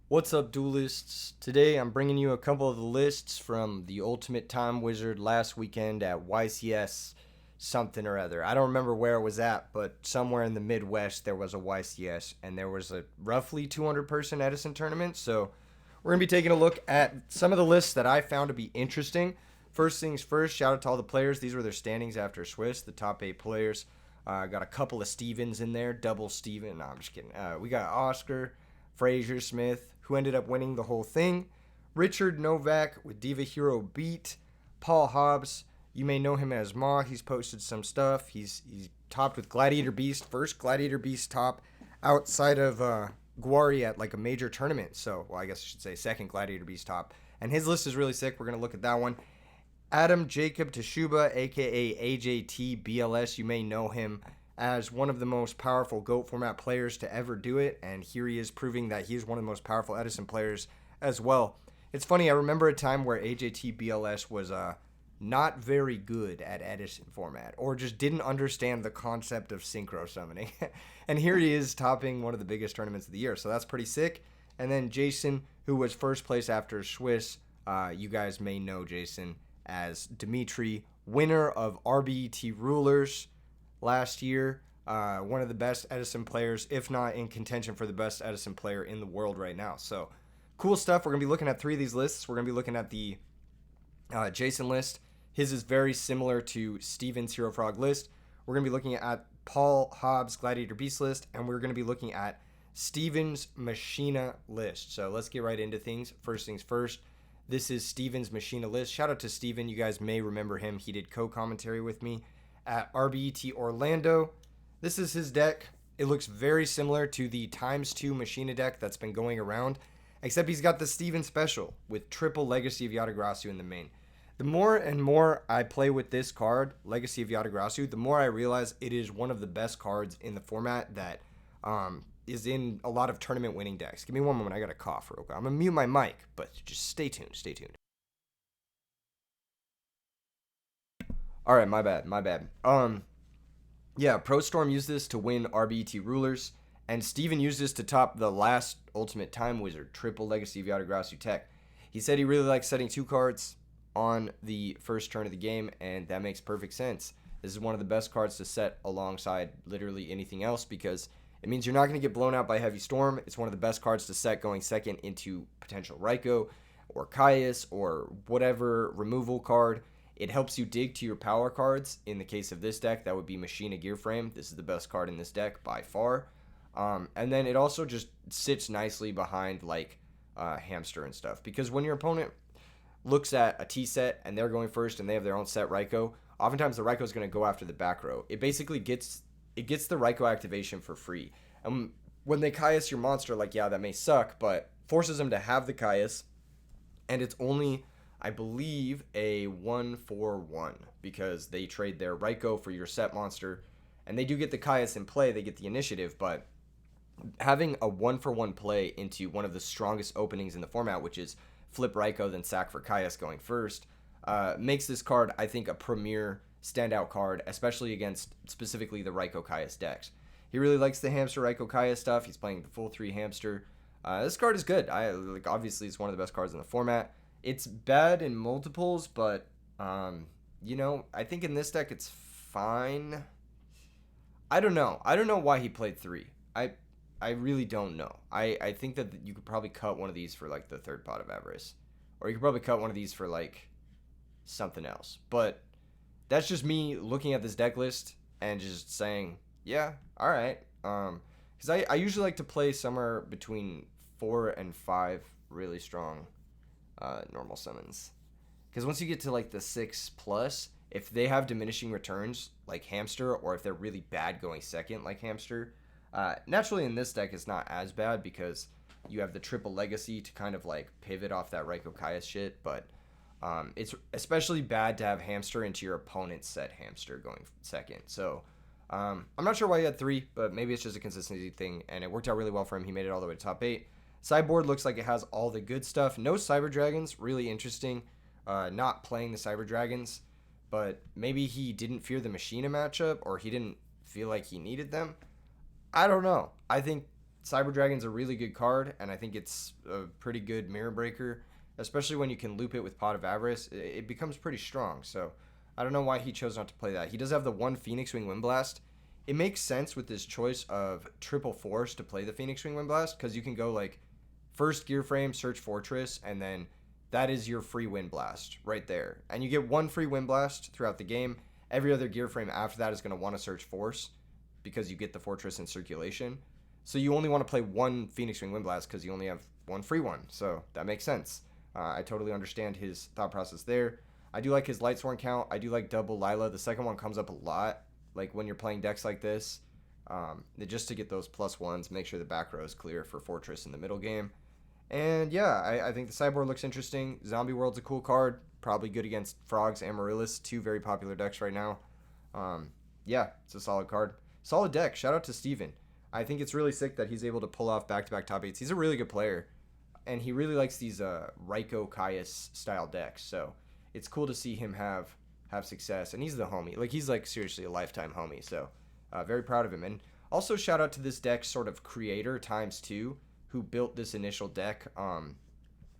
What's up, duelists? Today I'm bringing you a couple of the lists from the Ultimate Time Wizard last weekend at YCS something or other. I don't remember where it was at, but somewhere in the Midwest there was a YCS and there was a roughly 200 person Edison tournament. So we're going to be taking a look at some of the lists that I found to be interesting. First things first, shout out to all the players. These were their standings after Swiss, the top 8 players. Got a couple of Stevens in there, double Steven. No, I'm just kidding. We got Oscar, Frazier Smith, who ended up winning the whole thing. Richard Novak with Diva Hero Beat. Paul Hobbs, you may know him as Ma. He's posted some stuff. He's topped with Gladiator Beast, first Gladiator Beast top outside of Guari at like a major tournament. So, well, I guess I should say second Gladiator Beast top. And his list is really sick. We're going to look at that one. Adam Jacob Teshuba, aka AJT BLS, you may know him as one of the most powerful GOAT format players to ever do it, and here he is proving that he's one of the most powerful Edison players as well. It's funny, I remember a time where AJT BLS was not very good at Edison format, or just didn't understand the concept of synchro summoning. And here he is topping one of the biggest tournaments of the year, so that's pretty sick. And then Jason, who was first place after Swiss, you guys may know Jason as Dimitri, winner of RBET Rulers last year. One of the best Edison players, if not in contention for the best Edison player in the world right now. So, cool stuff. We're going to be looking at 3 of these lists. We're going to be looking at the Jason list. His is very similar to Steven's Hero Frog list. We're going to be looking at Paul Hobbs' Gladiator Beast list, and we're going to be looking at Steven's Machina list. So, let's get right into things. First things first. This is Steven's Machina list. Shout out to Steven. You guys may remember him. He did co-commentary with me at RBET Orlando. This is his deck. It looks very similar to the ×2 Machina deck that's been going around, except he's got the Steven special with triple Legacy of Yatagrasu in the main. The more and more I play with this card, Legacy of Yatagrasu, the more I realize it is one of the best cards in the format that is in a lot of tournament winning decks. Give me one moment, I got a cough real quick. I'm gonna mute my mic, but just stay tuned, stay tuned. All right, my bad. Yeah, Pro Storm used this to win RBET Rulers, and Steven used this to top the last Ultimate Time Wizard, triple Legacy of Yatagrasu tech. He said he really likes setting 2 cards on the first turn of the game, and that makes perfect sense. This is one of the best cards to set alongside literally anything else because it means you're not going to get blown out by Heavy Storm. It's one of the best cards to set going second into potential Raikou or Caius or whatever removal card. It helps you dig to your power cards. In the case of this deck, that would be Machina Gear Frame. This is the best card in this deck by far. And then it also just sits nicely behind like Hamster and stuff. Because when your opponent looks at a T set and they're going first and they have their own set Raikou, oftentimes the Raikou is going to go after the back row. It basically gets the Raikou activation for free. And when they Caius your monster, like, yeah, that may suck, but forces them to have the Caius. And it's only, I believe, a 1-for-1 because they trade their Raikou for your set monster. And they do get the Caius in play, they get the initiative, but having a 1-for-1 play into one of the strongest openings in the format, which is flip Raikou, then sack for Caius going first, makes this card, I think, a premier standout card, especially against specifically the Raikou Caius decks. He really likes the Hamster Raikou Caius stuff. He's playing the full 3 Hamster. This card is good. Obviously, it's one of the best cards in the format. It's bad in multiples, but I think in this deck it's fine. I don't know. I don't know why he played 3. I really don't know. I think that you could probably cut one of these for like the third pot of Avarice. Or you could probably cut one of these for like something else. But that's just me looking at this deck list and just saying, yeah, all right. Because I usually like to play somewhere between 4 and 5 really strong normal summons. Because once you get to like the 6 plus, if they have diminishing returns like Hamster, or if they're really bad going second like Hamster, naturally in this deck it's not as bad because you have the triple Legacy to kind of like pivot off that Raikou Caius shit, but it's especially bad to have Hamster into your opponent's set Hamster going second. So I'm not sure why he had 3, but maybe it's just a consistency thing, and it worked out really well for him. He made it all the way to top 8. Sideboard looks like it has all the good stuff. No Cyber Dragons, really interesting. Not playing the Cyber Dragons, but maybe he didn't fear the Machina matchup, or he didn't feel like he needed them. I don't know. I think Cyber Dragon's a really good card, and I think it's a pretty good mirror breaker, especially when you can loop it with Pot of Avarice. It becomes pretty strong, so I don't know why he chose not to play that. He does have the one Phoenix Wing Wind Blast. It makes sense with this choice of triple force to play the Phoenix Wing Wind Blast, because you can go like first gear frame, search fortress, and then that is your free Wind Blast right there. And you get one free Wind Blast throughout the game. Every other gear frame after that is going to want to search force because you get the fortress in circulation. So you only want to play one Phoenix Wing Wind Blast because you only have one free one. So that makes sense. I totally understand his thought process there. I do like his Lightsworn count. I do like double Lila. The second one comes up a lot, like when you're playing decks like this. Just to get those +1s, make sure the back row is clear for Fortress in the middle game. And yeah, I think the sideboard looks interesting. Zombie World's a cool card. Probably good against Frogs, Amaryllis, two very popular decks right now. Yeah, it's a solid card. Solid deck. Shout out to Steven. I think it's really sick that he's able to pull off back-to-back top 8s. He's a really good player, and he really likes these Raiko Caius style decks. So it's cool to see him have success, and he's the homie. Like, he's like seriously a lifetime homie. So very proud of him. And also shout out to this deck's sort of creator ×2, who built this initial deck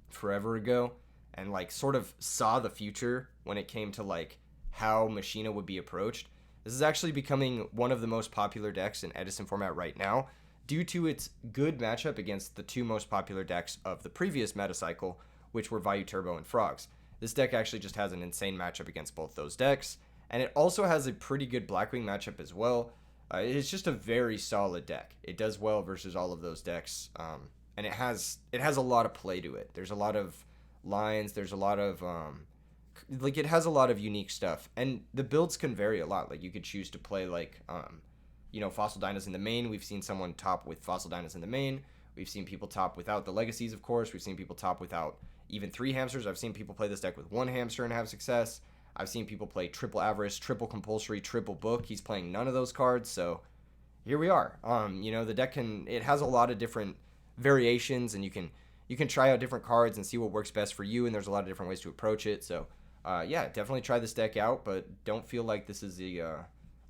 forever ago, and like sort of saw the future when it came to like how Machina would be approached. This is actually becoming one of the most popular decks in Edison format right now, due to its good matchup against the two most popular decks of the previous meta cycle, which were Vayu Turbo and Frogs. This deck actually just has an insane matchup against both those decks, and it also has a pretty good Blackwing matchup as well. It's just a very solid deck. It does well versus all of those decks, and it has a lot of play to it. There's a lot of lines. There's a lot of it has a lot of unique stuff, and the builds can vary a lot. Like, you could choose to play like Fossil Dynas in the main. We've seen someone top with Fossil Dynas in the main. We've seen people top without the Legacies, of course. We've seen people top without even 3 hamsters. I've seen people play this deck with 1 hamster and have success. I've seen people play triple Avarice, triple Compulsory, triple Book. He's playing none of those cards, so here we are. The deck it has a lot of different variations, and you can try out different cards and see what works best for you, and there's a lot of different ways to approach it. So yeah, definitely try this deck out, but don't feel like this is the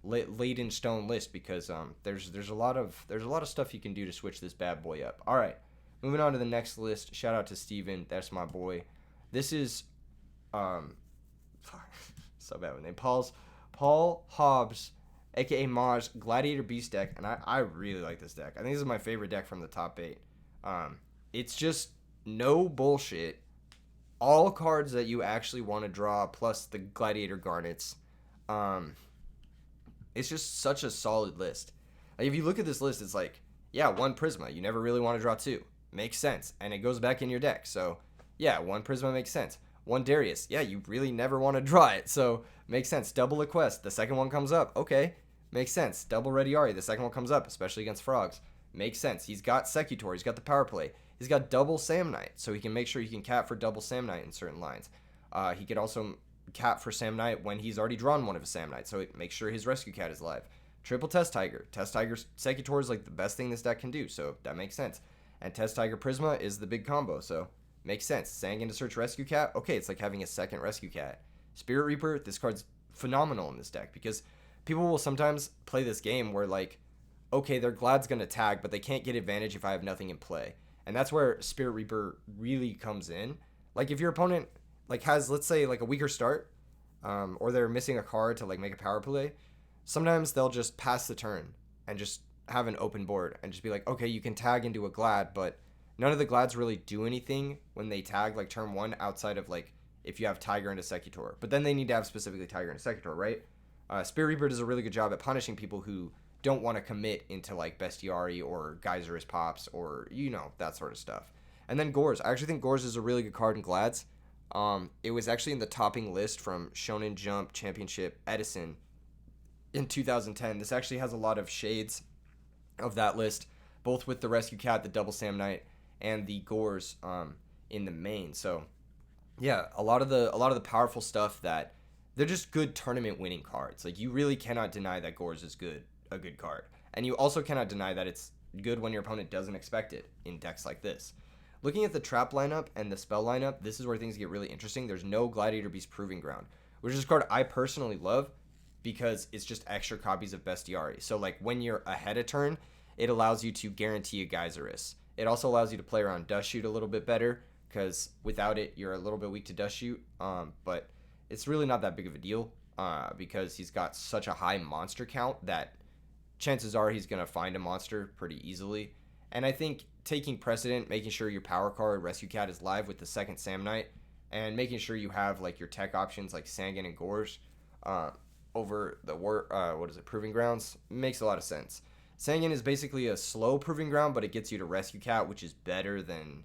laid in stone list, because there's a lot of stuff you can do to switch this bad boy up. All right, moving on to the next list. Shout out to Steven. That's my boy. This is so bad with name. Paul Hobbs, aka Maj, Gladiator Beast deck, and I really like this deck. I think this is my favorite deck from the top 8. It's just no bullshit. All cards that you actually want to draw, plus the Gladiator Garnets. It's just such a solid list. Like, if you look at this list, it's like, yeah, 1 Prisma. You never really want to draw 2. Makes sense. And it goes back in your deck. So, yeah, 1 Prisma makes sense. 1 Darius. Yeah, you really never want to draw it. So, makes sense. Double Equest. The second one comes up. Okay. Makes sense. Double Rediari. The second one comes up, especially against Frogs. Makes sense. He's got Secutor. He's got the power play. He's got double Samnite, so he can make sure he can cap for double Samnite in certain lines. He could also cap for Samnite when he's already drawn one of his Samnites, so it makes sure his Rescue Cat is live. Triple Test Tiger. Test Tiger Secutor is like the best thing this deck can do, so that makes sense. And Test Tiger Prisma is the big combo, so makes sense. Sangin to search Rescue Cat. Okay, it's like having a second Rescue Cat. Spirit Reaper. This card's phenomenal in this deck, because people will sometimes play this game where, like, okay, their Glad's going to tag, but they can't get advantage if I have nothing in play. And that's where Spirit Reaper really comes in. Like, if your opponent like has, let's say, like a weaker start, or they're missing a card to like make a power play, sometimes they'll just pass the turn and just have an open board and just be like, okay, you can tag into a Glad, but none of the Glads really do anything when they tag like turn 1 outside of like if you have Tiger and a Secutor. But then they need to have specifically Tiger and a Secutor, right? Spirit Reaper does a really good job at punishing people who don't want to commit into like Bestiari or Geyser's Pops or that sort of stuff. And then Gores. I actually think Gores is a really good card in Glads. It was actually in the topping list from Shonen Jump Championship Edison in 2010. This actually has a lot of shades of that list, both with the Rescue Cat, the Double Samnite, and the Gores in the main. So yeah, a lot of the powerful stuff that they're just good tournament winning cards. Like, you really cannot deny that Gores is a good card. And you also cannot deny that it's good when your opponent doesn't expect it in decks like this. Looking at the trap lineup and the spell lineup, this is where things get really interesting. There's no Gladiator Beast Proving Ground, which is a card I personally love because it's just extra copies of Bestiari. So like when you're ahead of turn, it allows you to guarantee a Geyserus. It also allows you to play around Dust Shoot a little bit better, because without it, you're a little bit weak to Dust Shoot. But it's really not that big of a deal, because he's got such a high monster count that chances are he's going to find a monster pretty easily. And I think taking precedent, making sure your power card Rescue Cat is live with the second Sam Knight, and making sure you have like your tech options like Sangan and Gores over the Proving Grounds makes a lot of sense. Sangan is basically a slow Proving Ground, but it gets you to Rescue Cat, which is better than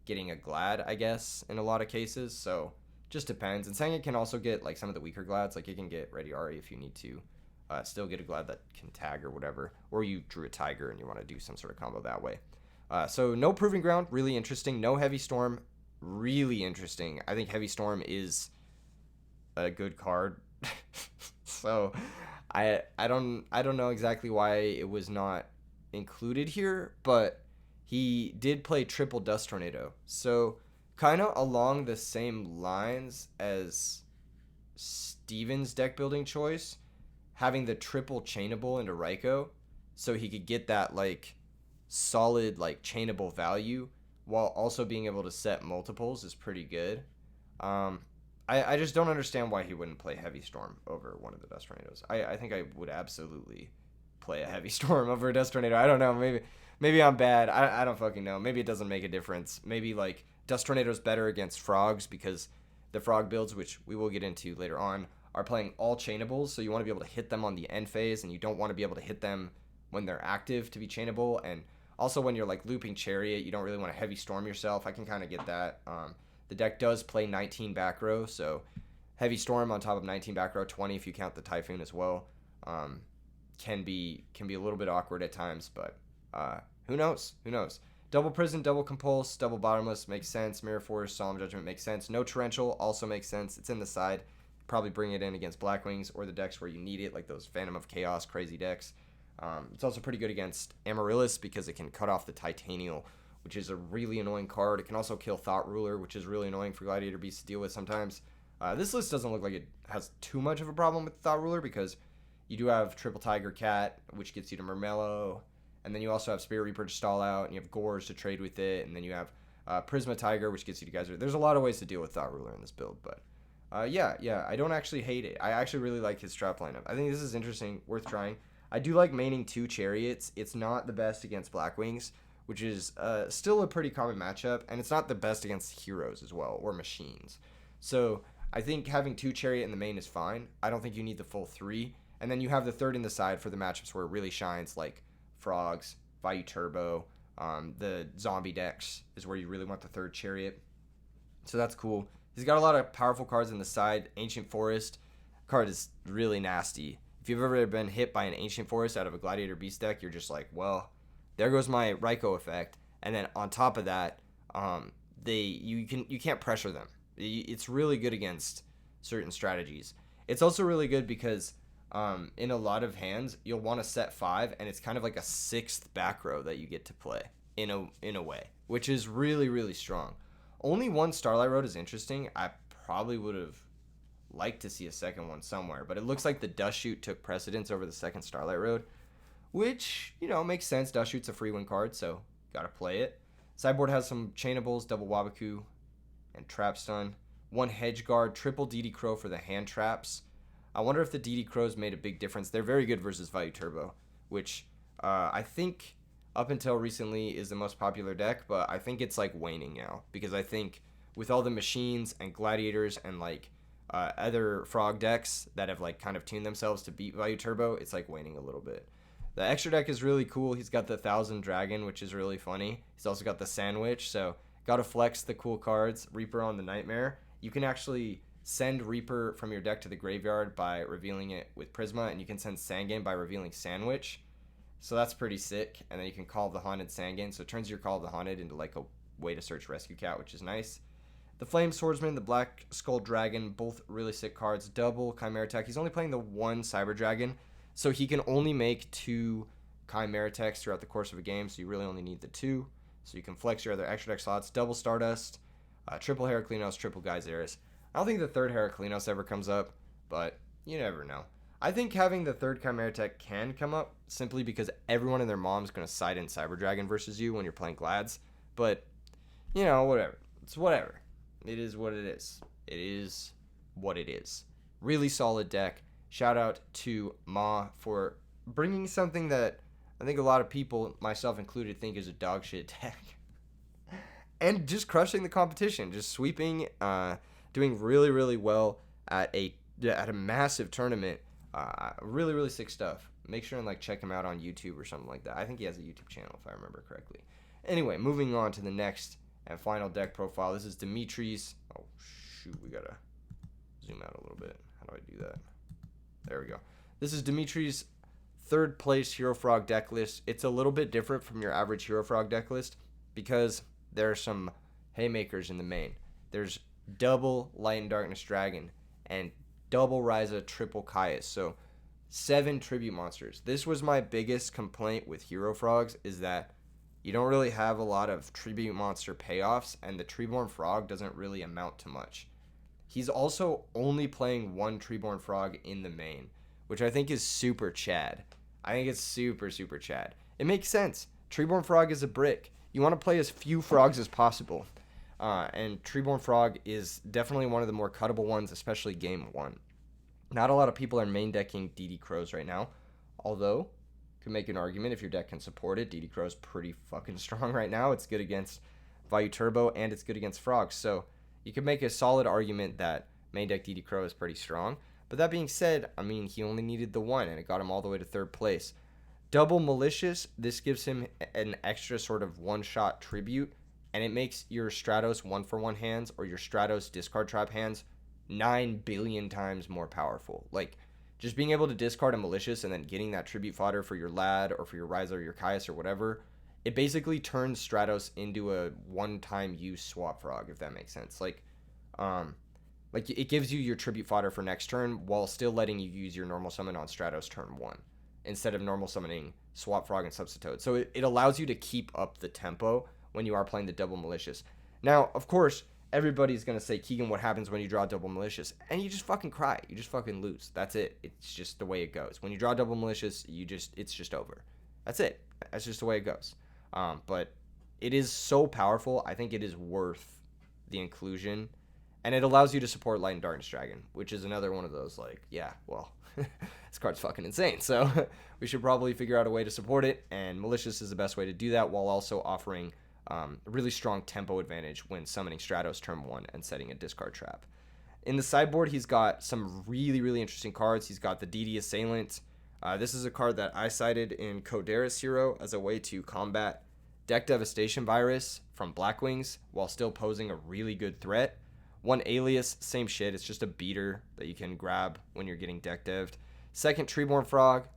getting a Glad, I guess, in a lot of cases. So just depends. And Sangan can also get like some of the weaker Glads, like it can get Ready Ari if you need to. Still get a Glad that can tag or whatever, or you drew a Tiger and you want to do some sort of combo that way. So no Proving Ground, really interesting. No Heavy Storm, really interesting. I think Heavy Storm is a good card. So I don't know exactly why it was not included here, but he did play triple Dust Tornado. So kind of along the same lines as Steven's deck building choice, having the triple chainable into Raikou, so he could get that like solid like chainable value while also being able to set multiples is pretty good. I just don't understand why he wouldn't play Heavy Storm over one of the Dust Tornadoes. I think I would absolutely play a Heavy Storm over a Dust Tornado. I don't know. Maybe I'm bad. I don't fucking know. Maybe it doesn't make a difference. Maybe like Dust Tornado's better against frogs because the frog builds, which we will get into later on, are playing all chainables. So you want to be able to hit them on the end phase, and you don't want to be able to hit them when they're active to be chainable. And also when you're like looping Chariot, you don't really want to Heavy Storm yourself. I can kind of get that. The deck does play 19 back row, so Heavy Storm on top of 19 back row, 20 if you count the Typhoon as well, can be a little bit awkward at times, but who knows? Double Prison, double Compulse, double Bottomless makes sense. Mirror Force, Solemn Judgment makes sense. No Torrential also makes sense. It's in the side. Probably bring it in against Blackwings or the decks where you need it, like those Phantom of Chaos crazy decks. It's also pretty good against Amaryllis because it can cut off the Titanial, which is a really annoying card. It can also kill Thought Ruler, which is really annoying for Gladiator Beast to deal with sometimes. This list doesn't look like it has too much of a problem with Thought Ruler because you do have Triple Tiger Cat, which gets you to Murmello, and then you also have Spirit Reaper to stall out, and you have Gores to trade with it, and then you have Prisma Tiger, which gets you to Geyser. There's a lot of ways to deal with Thought Ruler in this build, but yeah, I don't actually hate it. I actually really like his trap lineup. I think this is interesting, worth trying. I do like maining 2 Chariots. It's not the best against Blackwings, which is still a pretty common matchup, and it's not the best against heroes as well, or machines. So I think having 2 Chariot in the main is fine. I don't think you need the full 3, and then you have the third in the side for the matchups where it really shines, like Frogs, Vayu Turbo, the zombie decks is where you really want the third Chariot. So that's cool. He's got a lot of powerful cards in the side. Ancient Forest card is really nasty. If you've ever been hit by an Ancient Forest out of a Gladiator Beast deck, you're just like, well, there goes my Raikou effect, and then on top of that, you can't pressure them. It's really good against certain strategies. It's also really good because in a lot of hands you'll want to set 5, and it's kind of like a 6th back row that you get to play in a way, which is really really strong. Only one Starlight Road is interesting. I probably would have liked to see a second one somewhere, but it looks like the Dust Shoot took precedence over the second Starlight Road. Which, makes sense. Dust Shoot's a free win card, so gotta play it. Sideboard has some chainables, double Wabaku, and Trap Stun. 1 Hedge Guard, triple DD Crow for the hand traps. I wonder if the DD Crows made a big difference. They're very good versus Vayu Turbo, which I think up until recently is the most popular deck, but I think it's like waning now, because I think with all the machines and gladiators and like other frog decks that have like kind of tuned themselves to beat Vayu Turbo, it's like waning a little bit. The extra deck is really cool. He's got the 1000 Dragon, which is really funny. He's also got the Sandwich, so gotta flex the cool cards. Reaper on the Nightmare. You can actually send Reaper from your deck to the graveyard by revealing it with Prisma, and you can send Sangan by revealing Sandwich. So that's pretty sick. And then you can Call of the Haunted Sangan, so it turns your Call of the Haunted into like a way to search Rescue Cat, which is nice. The Flame Swordsman, the Black Skull Dragon, both really sick cards. Double Chimera Tech. He's only playing the 1 Cyber Dragon, so he can only make 2 Chimera Techs throughout the course of a game, so you really only need the 2. So you can flex your other extra deck slots. Double Stardust, triple Heraclinos, triple Geyserus. I don't think the third Heraclinos ever comes up, but you never know. I think having the third Chimera tech can come up simply because everyone and their mom's going to side in Cyber Dragon versus you when you're playing Glads. But, whatever. It's whatever. It is what it is. It is what it is. Really solid deck. Shout out to Ma for bringing something that I think a lot of people, myself included, think is a dog shit deck. And just crushing the competition. Just sweeping, doing really, really well at a massive tournament. Really, really sick stuff. Make sure and check him out on YouTube or something like that. I think he has a YouTube channel if I remember correctly. Anyway, moving on to the next and final deck profile. This is Dimitri's. Oh shoot, we gotta zoom out a little bit. How do I do that? There we go. This is Dimitri's third place Hero Frog deck list. It's a little bit different from your average Hero Frog deck list because there are some haymakers in the main. There's double Light and Darkness Dragon and double Ryza, triple Caius. So 7 tribute monsters. This was my biggest complaint with Hero Frogs, is that you don't really have a lot of tribute monster payoffs, and the Treeborn Frog doesn't really amount to much. He's also only playing one Treeborn Frog in the main, which I think is super Chad. I think it's super, super Chad. It makes sense. Treeborn Frog is a brick. You want to play as few frogs as possible. And Treeborn Frog is definitely one of the more cuttable ones, especially game 1. Not a lot of people are main decking DD Crows right now, although you can make an argument if your deck can support it. DD Crow's pretty fucking strong right now. It's good against Vayu Turbo, and it's good against Frogs, so you could make a solid argument that main deck DD Crow is pretty strong. But that being said, I mean, he only needed the 1, and it got him all the way to 3rd place. Double Malicious, this gives him an extra sort of one-shot tribute, and it makes your Stratos 1-for-1 hands or your Stratos discard trap hands 9 billion times more powerful. Just being able to discard a Malicious and then getting that tribute fodder for your Lad or for your Ryza or your Caius or whatever, it basically turns Stratos into a one-time use swap frog, if that makes sense. It gives you your tribute fodder for next turn while still letting you use your normal summon on Stratos turn 1 instead of normal summoning swap frog and substitute. So it allows you to keep up the tempo when you are playing the double Malicious. Now, of course, everybody's going to say, Keegan, what happens when you draw double Malicious? And you just fucking cry. You just fucking lose. That's it. It's just the way it goes. When you draw double Malicious, it's just over. That's it. That's just the way it goes. But it is so powerful. I think it is worth the inclusion. And it allows you to support Light and Darkness Dragon, which is another one of those, this card's fucking insane. So we should probably figure out a way to support it. And Malicious is the best way to do that while also offering a really strong tempo advantage when summoning Stratos turn 1 and setting a discard trap. In the sideboard, he's got some really, really interesting cards. He's got the DD Assailant. This is a card that I cited in Kodera's Hero as a way to combat Deck Devastation Virus from Blackwings while still posing a really good threat. One Alias, same shit. It's just a beater that you can grab when you're getting deck devved. Second, Treeborn Frog.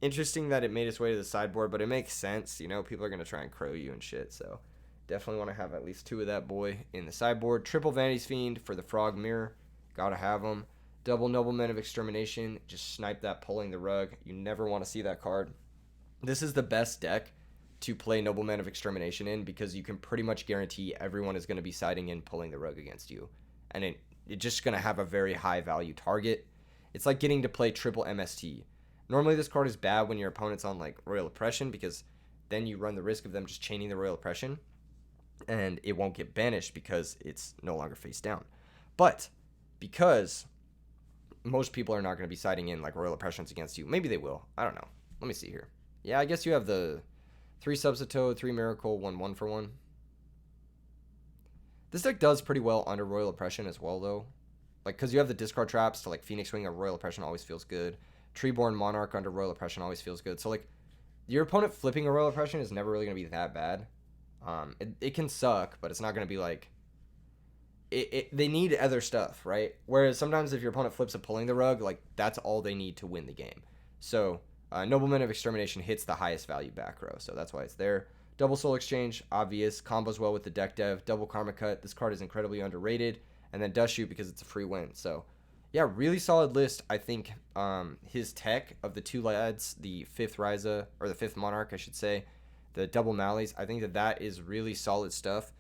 Interesting that it made its way to the sideboard, but it makes sense. People are going to try and crow you and shit, so definitely want to have at least 2 of that boy in the sideboard. Triple Vanity's Fiend for the Frog Mirror. Gotta have them. Double Noblemen of Extermination. Just snipe that pulling the rug. You never want to see that card. This is the best deck to play Noblemen of Extermination in because you can pretty much guarantee everyone is going to be siding in pulling the rug against you. And it's just going to have a very high value target. It's like getting to play triple MST. Normally this card is bad when your opponent's on Royal Oppression because then you run the risk of them just chaining the Royal Oppression and it won't get banished because it's no longer face down. But because most people are not going to be siding in Royal Oppressions against you, maybe they will. I don't know. Let me see here. Yeah, I guess you have the 3 Substitute, 3 Miracle, 1 1-for-1. This deck does pretty well under Royal Oppression as well, though. Because you have the discard traps to, Phoenix Wing of Royal Oppression always feels good. Treeborn Monarch under Royal Oppression always feels good. So, your opponent flipping a Royal Oppression is never really going to be that bad. It can suck, but it's not going to be, they need other stuff, right? Whereas sometimes if your opponent flips a pulling the rug, that's all they need to win the game. So, Noblemen of Extermination hits the highest value back row, so that's why it's there. Double Soul Exchange, obvious. Combos well with the deck dev. Double Karma Cut. This card is incredibly underrated. And then Dust Shoot because it's a free win. So, yeah, really solid list. I think his tech of the 2 lads, the 5th Ryza, or the 5th Monarch, I should say, the double Malleys, I think that is really solid stuff.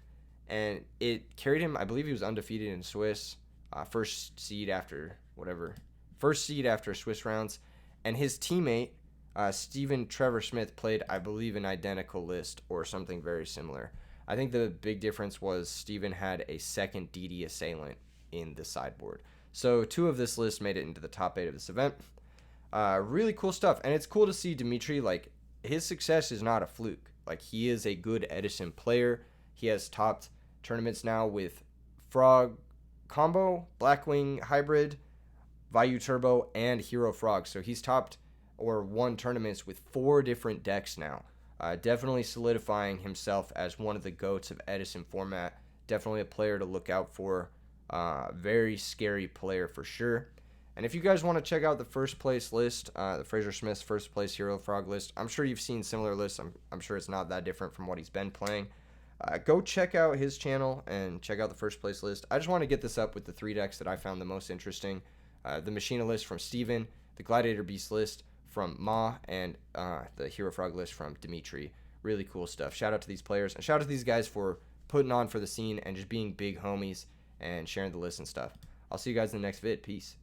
And it carried him, I believe he was undefeated in Swiss. First seed after, first seed after Swiss rounds, and his teammate, Steven Trevor Smith, played, I believe, an identical list or something very similar. I think the big difference was Steven had a second DD assailant in the sideboard. So 2 of this list made it into the top 8 of this event. Really cool stuff. And it's cool to see Dimitri, like, his success is not a fluke. Like, he is a good Edison player. He has topped tournaments now with Frog Combo, Blackwing Hybrid, Vayu Turbo, and Hero Frog. So he's topped or won tournaments with 4 different decks now. Definitely solidifying himself as one of the GOATs of Edison format. Definitely a player to look out for. Very scary player for sure. And if you guys want to check out the first place list, the Fraser Smith's first place Hero Frog list, I'm sure you've seen similar lists. I'm sure it's not that different from what he's been playing. Go check out his channel and check out the first place list. I just want to get this up with the 3 decks that I found the most interesting. The Machina list from Steven, the Gladiator Beast list from Ma, and the Hero Frog list from Dimitri. Really cool stuff. Shout out to these players, and shout out to these guys for putting on for the scene and just being big homies and sharing the list and stuff. I'll see you guys in the next vid. Peace.